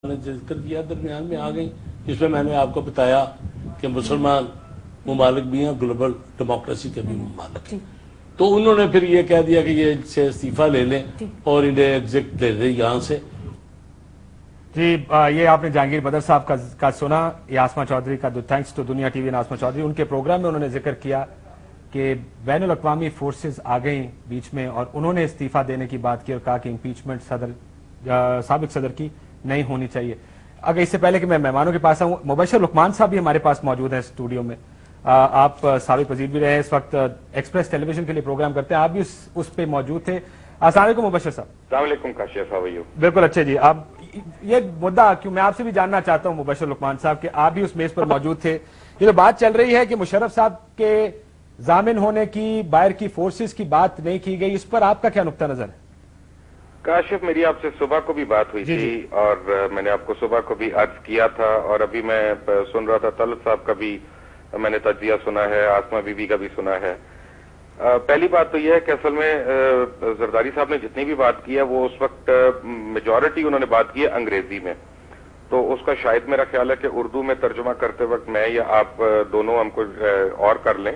نے ذکر کیا درمیان میں آ گئی، جس میں نے آپ کو بتایا کہ مسلمان ممالک بھی ہیں، گلوبل ڈیموکریسی کے بھی ممالک ہیں، تو انہوں نے پھر یہ کہہ دیا کہ یہ سے استعفیٰ لے لیں اور انہیں ایگزٹ دے دیں یہاں سے۔ جی یہ آپ نے جہانگیر بدر صاحب کا سنا، یہ آسما چودھری کا تھینکس ٹو دنیا ٹی وی نے آسما چودھری، ان کے پروگرام میں انہوں نے ذکر کیا کہ بین الاقوامی فورسز آ گئیں بیچ میں اور انہوں نے استعفیٰ دینے کی بات کی اور کہا کہ امپیچمنٹ سابق صدر کی نہیں ہونی چاہیے۔ اگر اس سے پہلے کہ میں مہمانوں کے پاس آؤں، مبشر لقمان صاحب بھی ہمارے پاس موجود ہیں اسٹوڈیو میں، آپ سابق وزیر بھی رہے، اس وقت ایکسپریس ٹیلی ویژن کے لیے پروگرام کرتے ہیں، آپ بھی اس پہ موجود تھے۔ السلام علیکم مبشر صاحب۔ السلام علیکم کاشف، ہاؤ آر یو؟ بالکل اچھے جی۔ آپ یہ مدعا کیوں میں آپ سے بھی جاننا چاہتا ہوں مبشر لقمان صاحب کہ آپ بھی اس میز پر موجود تھے، یہ جو بات چل رہی ہے کہ مشرف صاحب کے ضامن ہونے کی، باہر کی فورسز کی بات نہیں کی گئی، اس پر آپ کا کیا نقطہ نظر ہے؟ کاشف، میری آپ سے صبح کو بھی بات ہوئی تھی اور میں نے آپ کو صبح کو بھی عرض کیا تھا، اور ابھی میں سن رہا تھا طلعت صاحب کا بھی میں نے تجزیہ سنا ہے، آسما بی بی کا بھی سنا ہے۔ پہلی بات تو یہ ہے کہ اصل میں زرداری صاحب نے جتنی بھی بات کی ہے وہ اس وقت میجورٹی انہوں نے بات کی ہے انگریزی میں، تو اس کا شاید میرا خیال ہے کہ اردو میں ترجمہ کرتے وقت میں یا آپ دونوں ہم کو اور کر لیں،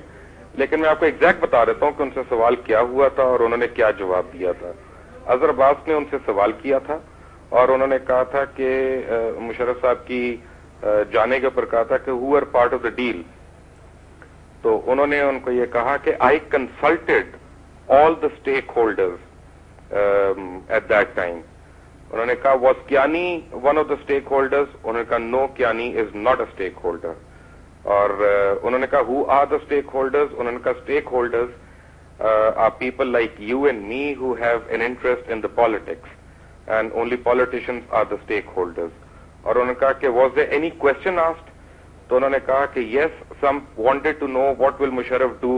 لیکن میں آپ کو ایگزیکٹ بتا دیتا ہوں کہ ان سے سوال کیا ہوا تھا اور انہوں نے کیا جواب دیا تھا۔ اظہر عباس نے ان سے سوال کیا تھا اور انہوں نے کہا تھا کہ مشرف صاحب کی جانے کے اوپر کہا تھا کہ who are part of the deal, تو انہوں نے ان کو یہ کہا کہ I consulted all the stakeholders at that time. انہوں نے کہا was Kayani one of the stakeholders? انہوں نے کہا no, Kayani is not a stakeholder. اور انہوں نے کہا who are the stakeholders? انہوں نے کہا stakeholders are people like you and me who have an interest in the politics, and only politicians are the stakeholders. اور انہوں نے کہا کہ was there any question asked؟ تو انہوں نے کہا کہ yes, some wanted to know what will Musharraf do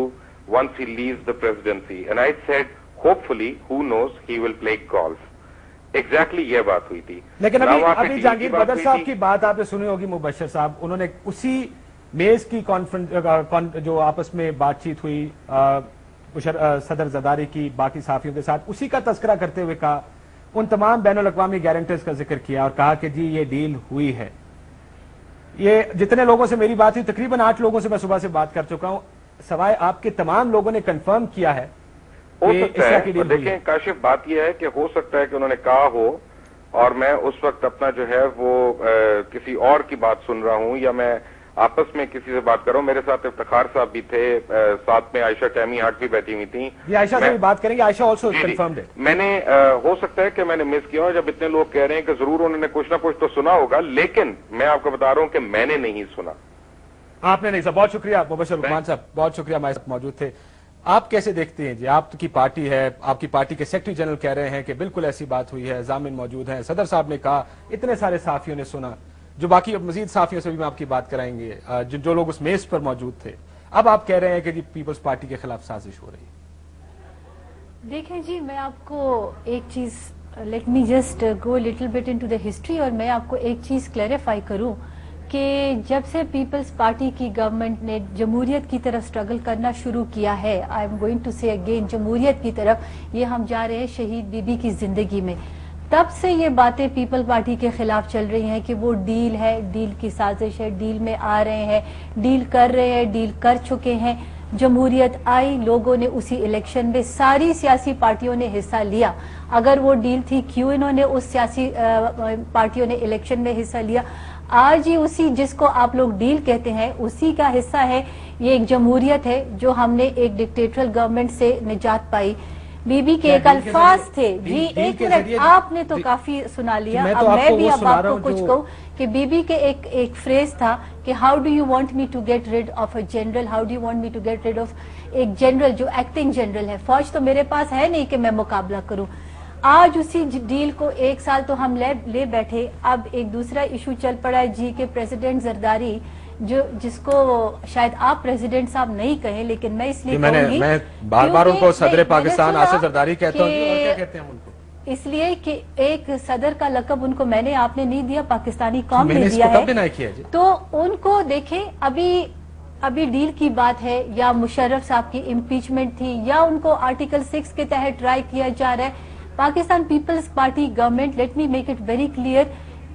once he leaves the presidency, and I said hopefully, who knows, he will play golf. Exactly یہ بات ہوئی تھی۔ لیکن ابھی جہانگیر بدر صاحب کی بات آپ نے سنی ہوگی مبشر صاحب، انہوں نے اسی میز کی کانفرنس جو آپس میں بات چیت ہوئی صدر زرداری کی باقی صحافیوں کے ساتھ، اسی کا تذکرہ کرتے ہوئے کہا، ان تمام بین الاقوامی گارنٹرز کا ذکر کیا اور کہا کہ جی یہ ڈیل ہوئی ہے۔ یہ جتنے لوگوں سے میری بات ہوئی، تقریباً 8 لوگوں سے میں صبح سے بات کر چکا ہوں، سوائے آپ کے تمام لوگوں نے کنفرم کیا ہے۔ ہو سکتا ہے، دیکھیں کاشف، بات یہ ہے کہ ہو سکتا ہے کہ انہوں نے کہا ہو اور میں اس وقت اپنا جو ہے وہ کسی اور کی بات سن رہا ہوں، یا میں آپس میں کسی سے بات کر رہا ہوں۔ میرے ساتھ افتخار صاحب بھی تھے، ساتھ میں عائشہ ٹیمی ہارٹ بھی بیٹھی ہوئی تھیں۔ یہ عائشہ سے بھی بات کریں گے، عائشہ آلسو کنفرمڈ ہے۔ میں نے ہو سکتا ہے کہ میں نے مس کیا ہو، جب اتنے لوگ کہہ رہے ہیں کہ ضرور انہوں نے کچھ نہ کچھ تو سنا ہوگا، لیکن میں آپ کو بتا رہا ہوں کہ میں نے نہیں سنا۔ آپ نے نہیں سنا، بہت شکریہ مبشر لقمان صاحب، بہت شکریہ، ہمارے ساتھ موجود تھے۔ آپ کیسے دیکھتے ہیں جی؟ آپ کی پارٹی ہے، آپ کی پارٹی کے سیکرٹری جنرل کہہ رہے ہیں کہ بالکل ایسی بات ہوئی ہے، ضامن موجود ہیں، صدر صاحب نے کہا، اتنے سارے صحافیوں نے سنا، جو باقی مزید صحافیوں سے بھی میں آپ کی بات کرائیں گے جو لوگ اس میز پر موجود تھے، اب آپ کہہ رہے ہیں کہ جی پیپلز پارٹی کے خلاف سازش ہو رہی ہے۔ دیکھیں جی، میں آپ کو ایک چیز، let me just go little bit into the history, اور میں آپ کو ایک چیز کلیریفائی کروں کہ جب سے پیپلز پارٹی کی گورنمنٹ نے جمہوریت کی طرف سٹرگل کرنا شروع کیا ہے، آئی ایم گوئنگ ٹو سے اگین جمہوریت کی طرف، یہ ہم جا رہے ہیں شہید بی بی کی زندگی میں، تب سے یہ باتیں پیپل پارٹی کے خلاف چل رہی ہیں کہ وہ ڈیل ہے، ڈیل کی سازش ہے، ڈیل میں آ رہے ہیں، ڈیل کر رہے ہیں، ڈیل کر چکے ہیں۔ جمہوریت آئی، لوگوں نے اسی الیکشن میں ساری سیاسی پارٹیوں نے حصہ لیا۔ اگر وہ ڈیل تھی، کیوں انہوں نے اس سیاسی پارٹیوں نے الیکشن میں حصہ لیا؟ آج ہی اسی جس کو آپ لوگ ڈیل کہتے ہیں اسی کا حصہ ہے یہ ایک جمہوریت ہے، جو ہم نے ایک ڈکٹیٹرل گورنمنٹ سے نجات پائی۔ بی بی کے ایک الفاظ تھے جی، ایک منٹ، آپ نے تو کافی سنا لیا، اب میں بھی اب آپ کو کچھ کہوں کہ بی بی کے ایک فریز تھا کہ how do you want me to get rid of a general, how do you want me to get rid of ایک جنرل جو ایکٹنگ جنرل ہے۔ فوج تو میرے پاس ہے نہیں کہ میں مقابلہ کروں۔ آج اسی ڈیل کو 1 سال تو ہم لے بیٹھے، اب ایک دوسرا ایشو چل پڑا ہے جی کہ پریزیڈنٹ زرداری، جس کو شاید آپ پریزیڈنٹ صاحب نہیں کہیں، لیکن میں اس لیے کہوں گی، میں بار بار ان کو صدر پاکستان آصف زرداری کہتا ہوں، کیا کہتے ہیں ان کو؟ اس لیے کہ ایک صدر کا لقب ان کو میں نے، آپ نے نہیں دیا، پاکستانی قوم نے دیا ہے، تو ان کو دیکھیں، ابھی ڈیل کی بات ہے یا مشرف صاحب کی امپیچمنٹ تھی یا ان کو آرٹیکل 6 کے تحت ٹرائی کیا جا رہا ہے۔ Pakistan Peoples Party government, let me make it very clear,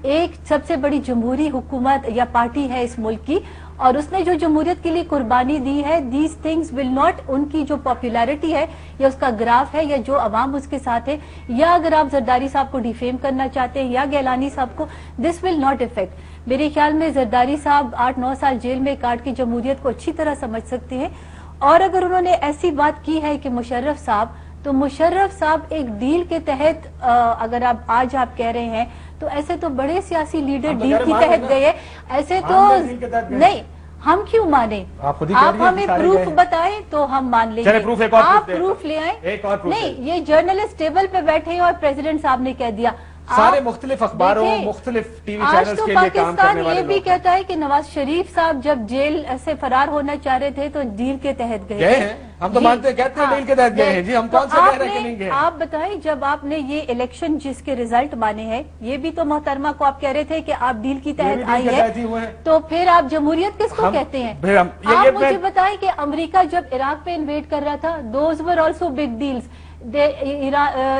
ایک سب سے بڑی جمہوری حکومت یا پارٹی ہے اس ملک کی اور اس نے جو جمہوریت کے لیے قربانی دی ہے, دیز تھنگز ول ناٹ, ان کی جو پاپولیرٹی ہے یا اس کا گراف ہے یا جو عوام اس کے ساتھ ہے, یا اگر آپ زرداری صاحب کو ڈیفیم کرنا چاہتے ہیں یا گیلانی صاحب کو, دس ول ناٹ افیکٹ. میرے خیال میں زرداری صاحب 8-9 سال جیل میں کاٹ کے جمہوریت کو اچھی طرح سمجھ سکتے ہیں. اور اگر انہوں نے ایسی بات کی ہے کہ مشرف صاحب, تو مشرف صاحب ایک ڈیل کے تحت, اگر آپ آج آپ کہہ رہے ہیں تو ایسے تو بڑے سیاسی لیڈر ڈیل کے تحت گئے, ایسے تو نہیں, ہم کیوں مانیں؟ آپ ہمیں پروف بتائیں تو ہم مان لیں گے. آپ پروف لے آئیں. نہیں, یہ جرنلسٹ ٹیبل پہ بیٹھے اور پریزیڈنٹ صاحب نے کہہ دیا. سارے مختلف اخباروں, مختلف ٹی وی چینلز کے لیے کام کرنے والے لوگ. یہ بھی کہتا ہے کہ نواز شریف صاحب جب جیل سے فرار ہونا چاہ رہے تھے تو ڈیل کے تحت گئے ہیں. ہم تو مانتے ہیں, کہتے ہیں ڈیل کے تحت گئے ہیں. جی, ہم کون سے کہہ رہے ہیں کہ نہیں گئے. آپ بتائیں, جب آپ نے یہ الیکشن جس کے ریزلٹ مانے ہیں, یہ بھی تو محترمہ کو آپ کہہ رہے تھے کہ آپ ڈیل کی تحت آئی ہے, تو پھر آپ جمہوریت کس کو کہتے ہیں؟ آپ مجھے بتائیں کہ امریکہ جب عراق پہ انویڈ کر رہا تھا, those were also big deals.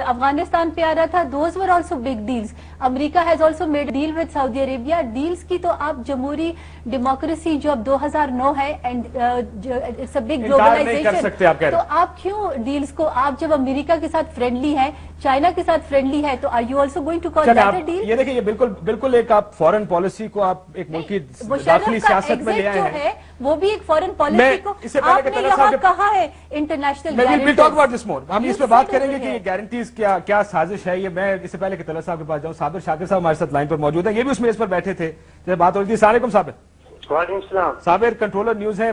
Afghanistan پہ آ رہا تھا, those were also big deals. امریکہ has also made deal with Saudi Arabia. Deals کی تو آپ جمہوری ڈیموکریسی جو اب 2009 ہے and it's a big globalization, تو آپ کیوں ڈیلز کو, آپ جب امریکہ کے ساتھ فرینڈلی ہیں, چائنا کے ساتھ فرینڈلی ہے, تو are you also going to call that a deal? یہ دیکھیں, یہ بالکل ایک آپ فورن پالیسی کو آپ ایک ملک کی داخلی سیاست میں لے آئے ہیں, وہ بھی ایک فورن پالیسی کو آپ نے یہاں کہا ہے انٹرنیشنل گارنٹیز. ہم اس پہ بات کریں گے کہ یہ گارنٹیز کیا سازش ہے. یہ میں اس سے پہلے کہ طلعت صاحب کے پاس جاؤں, صابر شاکر صاحب ہمارے ساتھ لائن پر موجود ہیں, یہ بھی اس میز پر بیٹھے تھے جب بات ہو رہی تھی. السلام علیکم صابر. وعلیکم السلام. صابر کنٹرولر نیوز ہے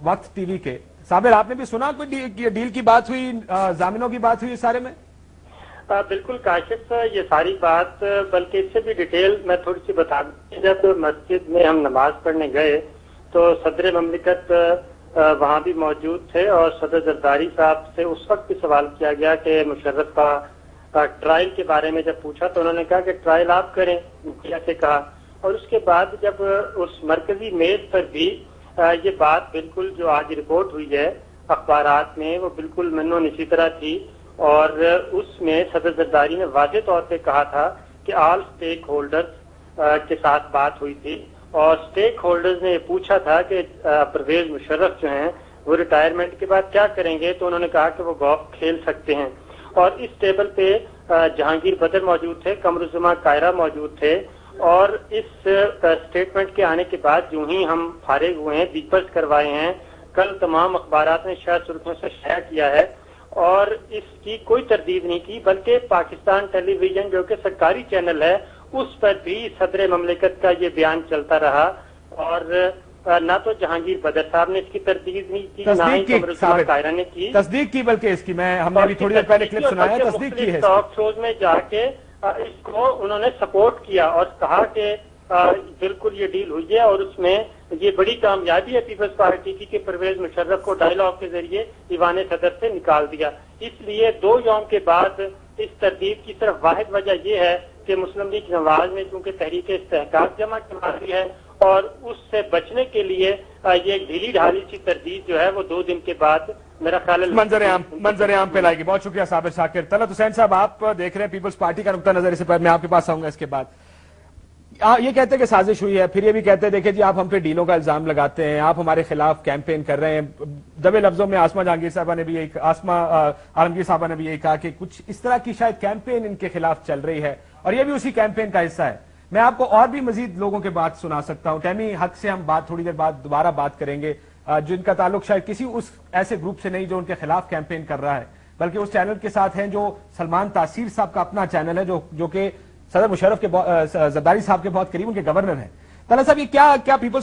وقت ٹی وی کے. صابر, آپ نے بھی سنا کوئی ڈیل کی بات ہوئی, ضامنوں کی بات ہوئی اس سارے میں؟ بالکل کاشف, یہ ساری بات, بلکہ اس سے بھی ڈیٹیل میں تھوڑی سی بتا دوں. جب مسجد میں ہم نماز پڑھنے گئے تو صدر مملکت وہاں بھی موجود تھے, اور صدر زرداری صاحب سے اس وقت بھی سوال کیا گیا کہ مشرف کا ٹرائل کے بارے میں جب پوچھا تو انہوں نے کہا کہ ٹرائل آپ کریں, جیسے کہا. اور اس کے بعد جب اس مرکزی میز پر بھی یہ بات بالکل جو آج رپورٹ ہوئی ہے اخبارات میں, وہ بالکل منو نشی طرح تھی. اور اس میں صدر زرداری نے واضح طور پہ کہا تھا کہ آل سٹیک ہولڈرز کے ساتھ بات ہوئی تھی, اور سٹیک ہولڈرز نے یہ پوچھا تھا کہ پرویز مشرف جو ہیں وہ ریٹائرمنٹ کے بعد کیا کریں گے, تو انہوں نے کہا کہ وہ گولف کھیل سکتے ہیں. اور اس ٹیبل پہ جہانگیر بدر موجود تھے, قمر الزما کائرہ موجود تھے. اور اس اسٹیٹمنٹ کے آنے کے بعد جو ہی ہم فارغ ہوئے ہیں, بیپرز کروائے ہیں, کل تمام اخبارات نے شاید سرخیوں سے شائع کیا ہے, اور اس کی کوئی تردید نہیں کی, بلکہ پاکستان ٹیلی ویژن جو کہ سرکاری چینل ہے اس پر بھی صدر مملکت کا یہ بیان چلتا رہا. اور نہ تو جہانگیر بدر صاحب نے اس کی تردید نہیں کی, نہ ہی قمر الزما کائرہ نے کی, تصدیق کی, بلکہ اس کی ہم نے بھی تھوڑی دیر پہلے کلپ سنایا, تصدیق کی ہے. ٹاک شوز میں جا کے اس کو انہوں نے سپورٹ کیا اور کہا کہ بالکل یہ ڈیل ہوئی ہے, اور اس میں یہ بڑی کامیابی ہے پیپلز پارٹی کی کہ پرویز مشرف کو ڈائیلاگ کے ذریعے ایوان صدر سے نکال دیا. اس لیے 2 یوم کے بعد اس ترتیب کی صرف واحد وجہ یہ ہے کہ مسلم لیگ نواز نے چونکہ تحریک استحقاق جمع کروا دی ہے, اور اس سے بچنے کے لیے یہ ایک ڈھیلی ڈھالی سی تردید جو ہے وہ 2 دن کے بعد میرا خیال منظر عام پہ لائے گی. بہت شکریہ صابر شاکر. طلعت حسین صاحب, آپ دیکھ رہے ہیں پیپلز پارٹی کا نقطہ نظر, اس سے پہلے میں آپ کے پاس آؤں گا. اس کے بعد یہ کہتے ہیں کہ سازش ہوئی ہے, پھر یہ بھی کہتے ہیں دیکھیں جی آپ ہم پہ ڈیلوں کا الزام لگاتے ہیں, آپ ہمارے خلاف کیمپین کر رہے ہیں. دبے لفظوں میں آسما جہانگیر صاحبہ نے بھی عالمگیر صاحبہ نے بھی یہی کہا کہ کچھ اس طرح کی شاید کیمپین ان کے خلاف چل رہی ہے, اور یہ بھی اسی کیمپین کا حصہ ہے. میں آپ کو اور بھی مزید لوگوں کے بات سنا سکتا ہوں. ٹیمی حق سے ہم تھوڑی دیر بعد دوبارہ بات کریں گے, جن کا تعلق شاید کسی اس ایسے گروپ سے نہیں جو ان کے خلاف کیمپین کر رہا ہے, بلکہ اس چینل کے ساتھ ہیں جو سلمان تاثیر صاحب کا اپنا چینل ہے, جو کہ صدر مشرف کے زرداری صاحب کے بہت قریب ان کے گورنر ہیں. طلعت صاحب, یہ کیا پیپلز